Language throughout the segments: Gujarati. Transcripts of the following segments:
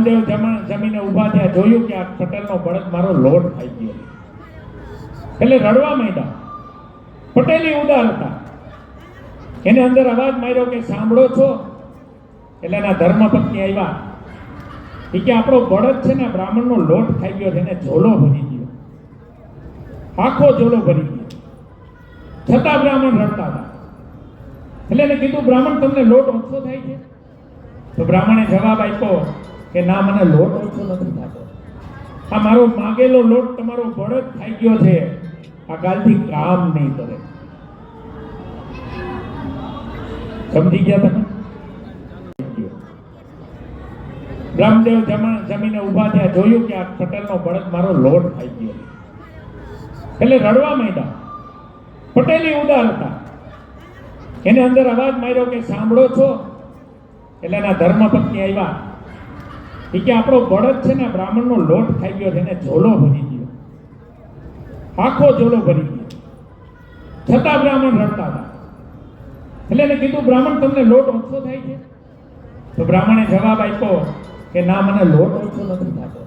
રામદેવ જમીને ઊભા થયા, જોયું કે આ પટેલનો બળદ મારો લોટ ખાઈ ગયો, એટલે રડવા માંડ્યા. પટેલી ઉદાર હતા, એને અંદર અવાજ માર્યો કે સાંભળો છો? એટલે એના ધર્મપત્ની આવ્યા, એ કે આપણો બળદ છે ને બ્રાહ્મણનો લોટ ખાઈ ગયો છે, એને ઝોલો ભરી ગયો, આખો ઝોલો ભરી ગયો. છતાં બ્રાહ્મણ રડતા હતા. એટલે એને કીધું, બ્રાહ્મણ તમને લોટ ઓછો થાય છે? તો બ્રાહ્મણે જવાબ આપ્યો કે ના, મને લોટ ઓછો નથી થતો, આ મારો માગેલો લોટ તમારો બળદ ખાઈ ગયો છે, આ કાલથી કામ નહીં કરે. સમજી ગયા તમે? રામદેવ જમીને ઊભા થયા, જોયું કે આ પટેલનો બળદ મારો લોટ ખાઈ ગયો, એટલે રડવા માંડ્યા. પટેલી ઉદાર હતા, એને અંદર અવાજ માર્યો કે સાંભળો છો? એટલે એના ધર્મપત્ની આવ્યા, એ કે આપણો બળદ છે ને બ્રાહ્મણનો લોટ ખાઈ ગયો છે, એને ઝોલો ભરી ગયો, આખો ઝોલો ભરી ગયો. છતાં બ્રાહ્મણ રડતા હતા. એટલે એને કીધું, બ્રાહ્મણ તમને લોટ ઓછો થાય છે? તો બ્રાહ્મણે જવાબ આપ્યો કે ના, મને લોટ ઓછો નથી થતો,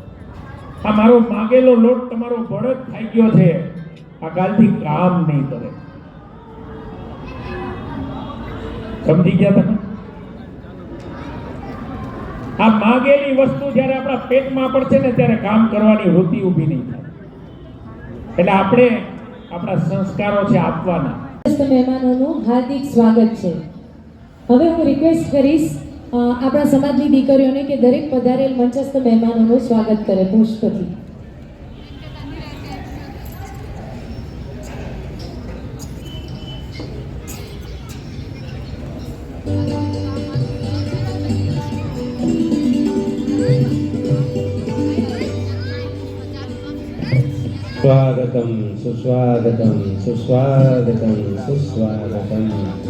આ મારો માગેલો લોટ તમારો બળદ ખાઈ ગયો છે, આ કાલથી કામ નહીં કરે. સમજી ગયા તમે? આ માગેલી વસ્તુ જ્યારે આપણા પેટમાં પડશે ને ત્યારે કામ કરવાની વૃત્તિ ઊભી નહીં થાય. એટલે આપણે આપણા સંસ્કારો છે આપવાના. મહેમાનોનું હાર્દિક સ્વાગત છે. હવે હું રિક્વેસ્ટ કરીશ આપણા સમાજની દીકરીઓને કે દરેક પધારેલ મંચસ્થ મહેમાનોનું સ્વાગત કરે પુષ્પથી. स्वागतम सुस्वागतम सुस्वागतम सुस्वागतम.